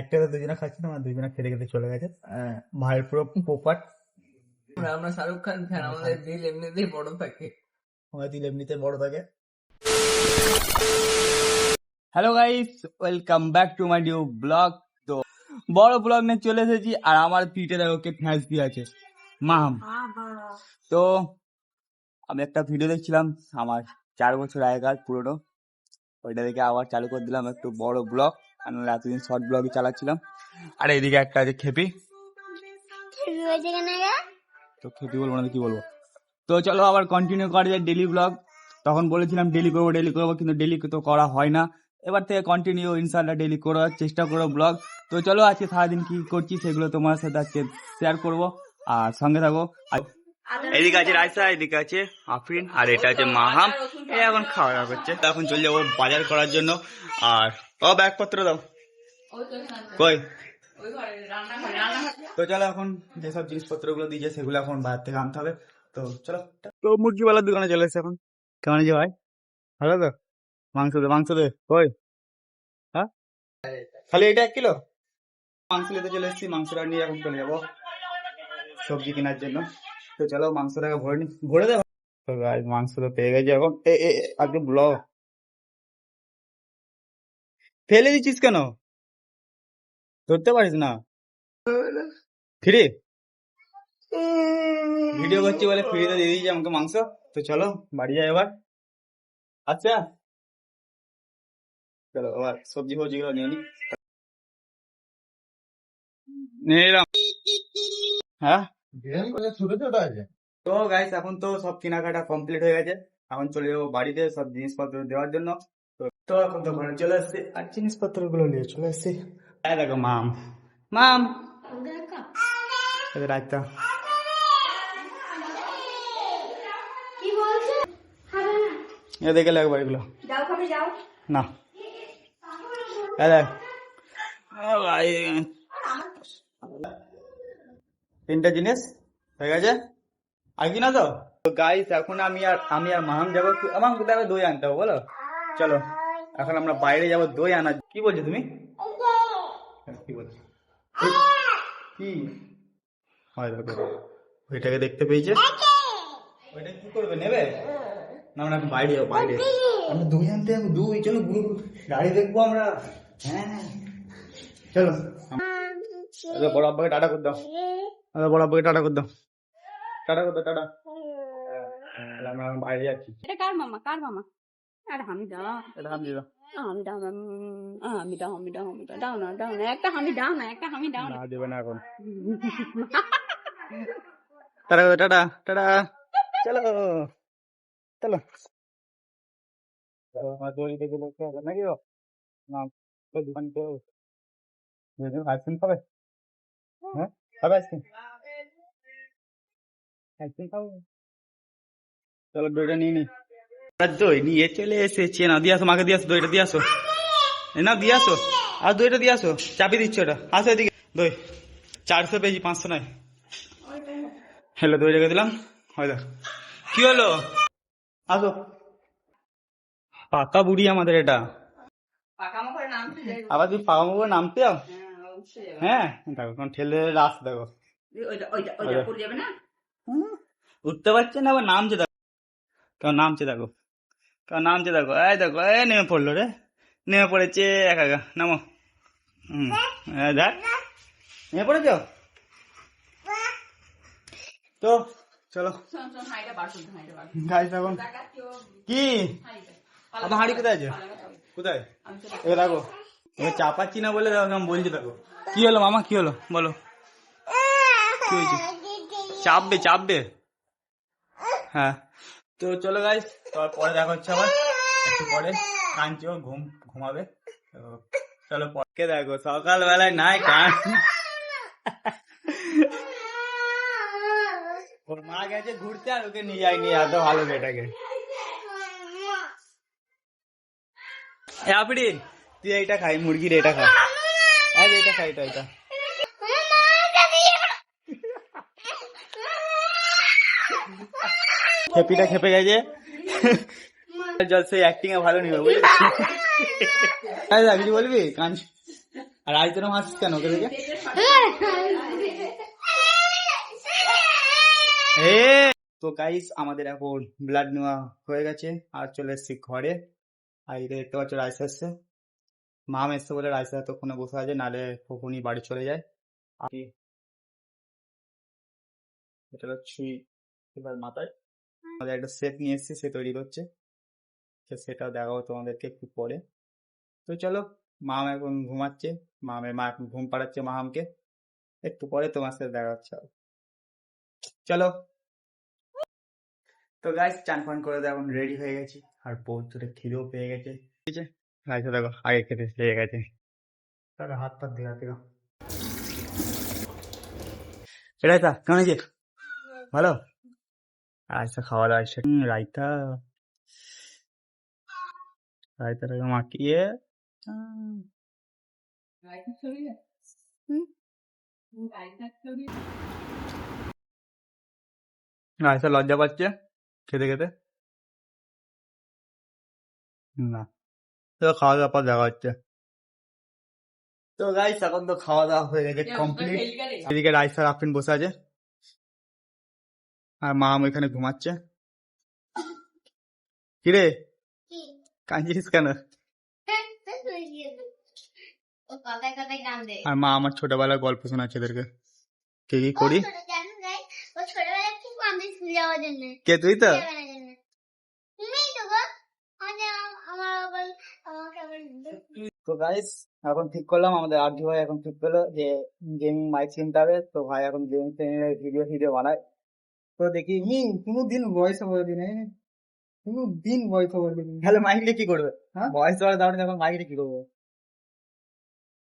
একটা তো দুজনে খাচ্ছি না, আমার দুজনে খেতে খেতে চলে গেছে। ভাইয়ের পুরো পোপাট। আমরা শাহরুখ খান ফ্যান, আমাদের দিল এমনিতেই বড় থাকে। আমার দিল এমনিতে বড় থাকে। Hello guys, welcome back to my new blog. তো বড় ব্লগ নিয়ে চলে এসেছি, আর আমার পিঠে দেখো কে ফ্যাঁস দিয়ে আছে, মাম। তো আমি একটা ভিডিও দেখছিলাম আমার 4 বছর আগেকার পুরোনো, ওইটা দেখে আবার চালু করে দিলাম একটু বড় ব্লগ। আর নাহলে এতদিন শর্ট ব্লগই চালাচ্ছিলাম। আর এইদিকে একটা আছে খেপি, তো খেপি বলবো না তো কি বলবো। তো চলো আবার কন্টিনিউ করা যায় ডেলি ব্লগ। তখন বলেছিলাম ডেলি করবো, কিন্তু ডেলি তো করা হয় না। এবার থেকে কন্টিনিউ ইনশাল্লাহ ডেলি করার চেষ্টা করবো ব্লগ। তো চলো আজকে সারাদিন কি করছি সেগুলো তোমার সাথে আজকে শেয়ার করবো, আর সঙ্গে থাকো। এদিকে আছে রাইসা, এদিকে আছে আফরিন, আর এটা আছে মাহাম। এখন খাওয়া দাওয়া করছে। এখন চলে যাবো বাজার করার জন্য। আর ও ব্যাগপত্র দাও কই। তো চলো এখন যেসব জিনিসপত্র গুলো দিয়েছে সেগুলো এখন বাইরে থেকে আনতে হবে। তো চলো। তো মুরগিওয়ালার দোকানে চলে এসেছে এখন। কেমন আছে ভাই? ভালো তো? মাংস দে কই। হ্যাঁ, খালি এটা 1 কিলো মাংস নিতে চলে এসেছি। মাংসটা নিয়ে এখন চলে যাবো সবজি কেনার জন্য। তো চলো মাংসটাকে ভরে দেবো। তো গাইস মাংস তো পেয়ে গেছি এখন। আজকে ব্লগ ফেলে দিচ্ছিস কেন? ধরতে পারিস না? ফ্রি ভিডিও করছি বলে ফ্রিতে দিয়ে দিয়েছি আমাকে মাংস। তো চলো বাড়ি যাই এবার। আচ্ছা চলো আবার সবজি গুলো নিয়ে নিলাম। হ্যাঁ ছোট ছোট আছে। তো গাইস এখন তো সব কেনাকাটা কমপ্লিট হয়ে গেছে। এখন চলে যাবো বাড়িতে সব জিনিসপত্র দেওয়ার জন্য। তো এখন তো ঘরে চলে আসছি আর জিনিসপত্র গুলো নিয়ে চলে আসছি। দেখো মাম মাম রাখতা দেখে লাগবে এগুলো না। তিনটা জিনিস হয়ে গেছে, আর কি না। তো গাইস এখন আমি আর মাহাম যাবো। আমার কোথায় দই আনতে হবে বলো। চলো এখন আমরা বাইরে যাবো দই আনা। কি বলছো তুমি? কি বলছো? কি হয় দেখো, ওইটাকে দেখতে পেয়েছে। ওইটা কি করবে, নেবে না? আমরা এখন বাইরে যাবো, বাইরে আমরা দই আনতে যাবো। দই চলো গাড়ি দেখবো আমরা। হ্যাঁ চলো। বড় আব্বাকে টাটা করে দাও। বড় আব্বাকে টাটা করে দাও। টাটা করে দাও, টাটা। আমরা বাইরে যাচ্ছি। এটা কার মামা? কার মামা? আরে হামিদা, এটা হামি দাও। হামিদা দাও না, দাও না, একটা হামি দাও না, একটা হামি দাও না। না দেবে না এখন। টাটা করে, টাটা টাটা। চলো চলো। আমার দড়ি দেখে লোকে হবে নাকি? না দোকান আইসক্রিম খাবে? হ্যাঁ খাবে আইসক্রিম? আইসক্রিম খাবো। চলো দইটা নিয়ে নি। দই নিয়ে চলে এসেছে। না দিয়ে আসো, মাকে দিয়ে আসো, দইটা দিয়ে আসো। না দিয়ে আসো, আর দইটা দিয়ে আসো। চাবি দিচ্ছ ওটা, আসো এদিকে। দই 400 পেয়েছি, 500 নয়। হ্যালো দই রেখে দিলাম। হয়তো কি হলো, আসো। পাকা বুড়ি আমাদের এটা। আবার তুই পাকা মুখে নামতে যাও? হ্যাঁ দেখো কোন ঠেলে রাস্তা দেখো। উঠতে পারছে না, আবার নামছে দেখো। কেউ নামছে দেখো, কেউ নামছে দেখো। এই দেখো, এই নেমে পড়লো রে, নেমে পড়েছে একা একা। নামো। দেখ নেমে পড়েছ। তো চলো গাইস এখন কি আমার হাঁড়ি কোথায় আছে? কোথায়? এ দেখো, এবার চাপাচ্ছি না বলে দেখো আমি বলছি। দেখো কি হলো মামা, কি হলো বলো, কি হয়েছে? চাপবে চাপবে। হ্যাঁ তো চলো গাইস, তারপর পরে দেখা হচ্ছে আবার একটু পরে। কাঁদছে ও, ঘুমাবে। চলো পরে দেখো সকালবেলায় নাই কান। ওর মা গেছে ঘুরতে আর ওকে নিয়ে যায়নি, এত ভালো মেয়েটাকে। আফরিন তুই এইটা খাই, মুরগির এটা খা। এটা খাই, এটা খেপিটা খেপে গেছে। সেই অ্যাক্টিং এ ভালো নিবে বুঝলি। কিছু বলবি? আর আইতেরও হাসছিস কেন ওকে দেখে? তো গাইস আমাদের এখন ব্লাড নেওয়া হয়ে গেছে আর চলে এসেছি ঘরে। আর এই দেখতে পাচ্ছ রাইস আসছে, মাম এসছে বলে রাইস এতক্ষণে বসে আছে, নাহলে কখনই বাড়ি চলে যায়। আর এটা হলো ছুঁই এবার মাথায় আমাদের একটা সেট নিয়ে এসেছি, সে তৈরি করছে, সেটা দেখাবো তোমাদেরকে একটু পরে। তো চলো, মাম এখন ঘুমাচ্ছে, মা এখন ঘুম পাড়াচ্ছে মাহামকে, একটু পরে তোমার সাথে দেখা হচ্ছে। চলো। তো গাইস চান ফান করে এখন রেডি হয়ে গেছি, আর প্রচুর খিদেও পেয়ে গেছে। ঠিক আছে, রাইসা দেখো আগে খেতে পেয়ে গেছে, তাহলে হাত পাত ধোয়া দিও। রাইতা কেমন আছে? ভালো। আচ্ছা খাওয়া দাওয়া এসে রাইতা রাইতাটাকে মাখিয়ে রাইতা লজ্জা পাচ্ছে খেতে খেতে না। তো খাওয়া দাওয়া পর দেখা হচ্ছে। তো গাইস এখন তো খাওয়া দাওয়া হয়ে গেছে কমপ্লিট। এদিকে রাইস আর আফরিন বসে আছে, আর মা ওইখানে ঘুমাচ্ছে। কিরে কাঁদছিস কেন? আর মা আমার ছোটবেলার গল্প শোনাচ্ছে এদেরকে, কে কি করি। কে তুই? তো তো গাইস এখন ঠিক করলাম, আমাদের আর্জি ভাই এখন ঠিক করলো যে গেমিং মাইক কিনতে হবে। তো ভাই এখন গেমিং ভিডিও ভিডিও বানায়। তো দেখি কোনোদিন ভয়েস ওভার দিন, কোনোদিন ভয়েস ওভার দিন, তাহলে মাইক দিয়ে কি করবে? হ্যাঁ ভয়েস ওভার দাও না, এখন মাইক দিয়ে কি করবো?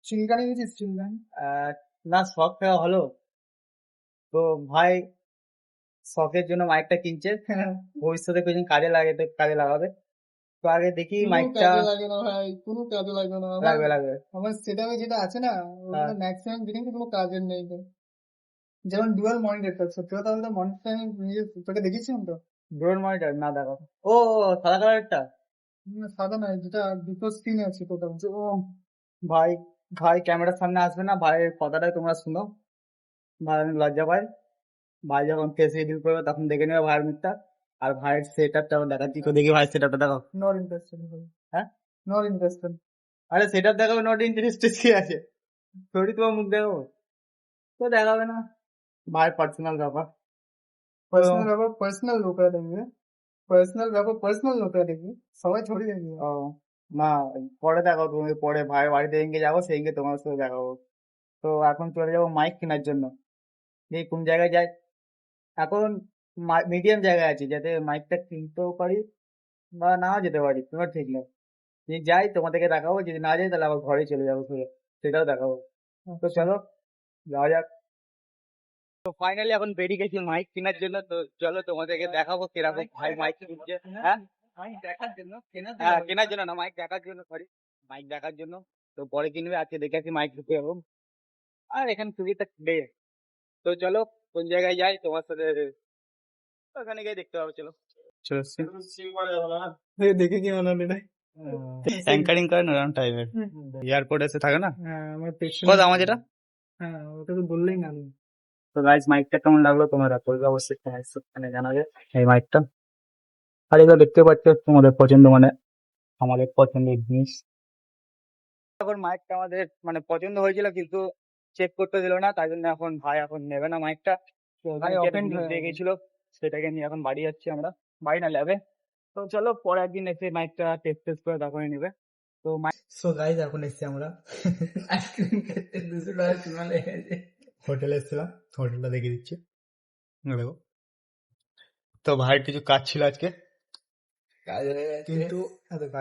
চুলকানি গেছিস? চুলকানি না, শখ খাওয়া হলো। তো ভাই শখের জন্য মাইকটা কিনছে, ভবিষ্যতে কোনদিন কাজে লাগে তো কাজে লাগাবে। তো আগে দেখি মাইকটা। লাগে না ভাই, কোনো কাজে লাগবে না। লাগবে লাগবে। আমার সেটআপে যেটা আছে না, ওগুলো ম্যাক্সিমাম জিনিস কোনো কাজের নেই তো। যেমন ডুয়াল মনিটরটা, সত্যি কথা বলতে মনিটরটা আমি নিজে তোকে দেখিয়েছিলাম তো। ড্রোন মনিটর না দেখো, ও সাদা কালারটা সাদা নয়, যেটা দুটো স্ক্রিন আছে টোটাল। ও ভাই, ভাই ক্যামেরার সামনে আসবে না, ভাইয়ের কথাটাই তোমরা শুনো। ভাই অনেক লজ্জা পায়, ভাই যখন ফেস রিভিল করবে তখন দেখে নেবে ভাইয়ের মুখটা। আর ভাইয়ের সেট আপটা দেখাচ্ছি, তো দেখি ভাই সেট আপটা দেখো। Not interested. হ্যাঁ নট ইন্টারেস্টেড। আরে সেট আপ দেখাবে, নট ইন্টারেস্টেড কি আছে? থোড়ি তোমার মুখ দেখাবো, তো দেখাবে না, ভাই পার্সোনাল ব্যাপার। পার্সোনাল ব্যাপার পার্সোনাল লোকরা দেখবে, পার্সোনাল ব্যাপার পার্সোনাল লোকরা দেখবে, সবাই থোড়ি দেখবে। ও না, পরে দেখো তুমি, পরে ভাইয়ের বাড়িতে যেদিনকে যাবো সেদিনকে তোমার সাথে দেখাবো। তো এখন চলে যাবো মাইক কেনার জন্য, যে কোন জায়গায় যাই। এখন মিডিয়াম জায়গায় আছি, যাতে মাইকটা কিনতেও পারি বা নাও যেতে পারি, তোমার ঠিক নেই। যদি যাই তোমাদেরকে দেখাবো, যদি না যাই তাহলে আবার ঘরে চলে যাবো ফিরে, সেটাও দেখাবো। তো চলো যাওয়া যাক। তো ফাইনালি এখন বেরিয়ে গেছি মাইক কেনার জন্য। তো চলো তোমাদেরকে দেখাবো কিরকম ভাই মাইক কিনছে। হ্যাঁ দেখার জন্য হ্যাঁ কেনার জন্য না, মাইক দেখার জন্য, সরি মাইক দেখার জন্য। তো পরে কিনবে, আজকে দেখে আসি মাইক ঢুকে যাবো। আর এখানে সুবিধা নেই। তো চলো কোন জায়গায় যাই তোমার সাথে, ওখানে গিয়ে দেখতে পাবো। চলো চলো দেখে কি মনে হলো রে? অ্যাঙ্কারিং করে না এরকম টাইপের, এয়ারপোর্ট এসে থাকে না। হ্যাঁ আমার পেছনে। কথা আমার যেটা। হ্যাঁ ওটা তো বললেই না। তো গাইস মাইকটা কেমন লাগলো তোমরা বলবে অবশ্যই কমেন্টে জানাবে এই মাইকটা। আর এগুলো দেখতে পাচ্ছ তোমাদের পছন্দ, মানে আমাদের পছন্দের জিনিস। এখন মাইকটা আমাদের মানে পছন্দ হয়েছিল, কিন্তু চেক করতে দিল না, তাই জন্য এখন ভাই এখন নেবে না মাইকটা। ভাই offend হয়ে দিয়ে গেছিল, সেটাকে নিয়ে এখন বাড়ি যাচ্ছি আমরা, বাড়ি না ল্যাবে। তো চলো পরে একদিন এসে মাইকটা টেস্ট করে তারপরে নেবে। তো সো গাইজ এখন এসছি আমরা আইসক্রিম খেতে 200 টাকা কিলো লেগেছে। হোটেলে এসেছিলাম, হোটেলটা দেখিয়ে দিচ্ছি দেখো। তো ভাই কিছু কাজ ছিল আজকে, কাজ হয়ে গেছে। কিন্তু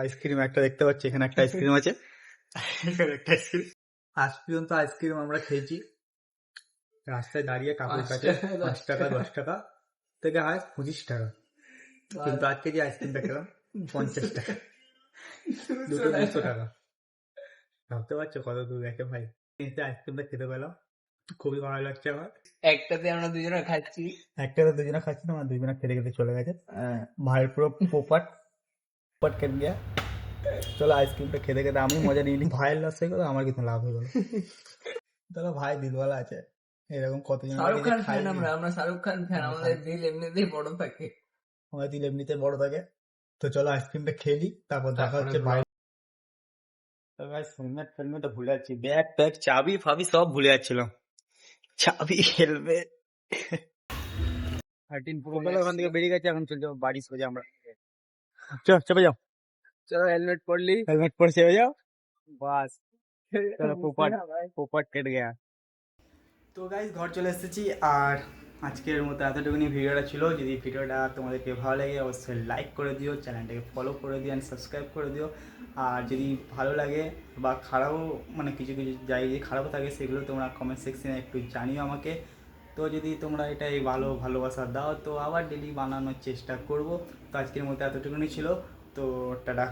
আইসক্রিম একটা দেখতে পাচ্ছি, এখানে একটা আইসক্রিম আছে, এখানে একটা আইসক্রিম। আজ পর্যন্ত আইসক্রিম আমরা খেয়েছি রাস্তায় দাঁড়িয়ে কাকুর 5 কাছে, টাকা, 5 টাকা 10 টাকা থেকে হয় 25 টাকা, কিন্তু আজকে যে আইসক্রিমটা খেলাম 50 টাকা, দুটো 200 টাকা। ভাবতে পারছো কত দূর গেছে ভাই। কিন্তু আইসক্রিমটা খেতে পেলাম, খুবই ভালো লাগছে আমার। একটাতে আমরা দুজনে খাচ্ছি। একটা তো দুজনে খাচ্ছি না, আমার দুজনে খেতে খেতে চলে গেছে। ভাইয়ের পুরো পোপাট কেটে গিয়া চলো আইসক্রিমটা খেতে খেতে আমি মজা নিয়ে নিই। ভাইয়ের লস হয়ে গেলো, আমার কিন্তু লাভ হয়ে গেলো। চলো ভাই দিলওয়ালা আছে, এরকম কতজন শাহরুখ খান খাই ফ্যান আমরা শাহরুখ খান ফ্যান, আমাদের দিল এমনিতেই বড় থাকে। আমার দিল এমনিতে বড় থাকে। তো চলো আইসক্রিমটা খেয়ে নিই, তারপর দেখা তারপরে হচ্ছে vlog। বাইরে। তো গাইস হেলমেট ফেলমেট ভুলে যাচ্ছি, ব্যাগ ট্যাগ চাবি ফাবি সব ভুলে যাচ্ছিলাম, চাবি হেলমেট। 13 Pro Max ওখান থেকে বেরিয়ে গেছে, এখন চলছে বাড়ি সোজা আমরা। চেপে যাও, চলো হেলমেট পরলি হেলমেট পরে চেপে যাও, বাস চলো পোপট কেটে গেয়া। তো গাইস ঘর চলে এসেছি, আর আজকের মতো এতটুকুনি ভিডিওটা ছিল। যদি ভিডিওটা তোমাদেরকে ভালো লাগে অবশ্যই লাইক করে দিও, চ্যানেলটাকে ফলো করে দিও, সাবস্ক্রাইব করে দিও। আর যদি ভালো লাগে বা খারাপও, মানে কিছু কিছু জায়গায় যদি খারাপও থাকে সেগুলো তোমরা কমেন্ট সেকশনে একটু জানিও আমাকে। তো যদি তোমরা এটাই ভালোবাসা দাও তো আবার ডেলি বানানোর চেষ্টা করব। তো আজকের মতো এতটুকুনি ছিল, তো টাটা।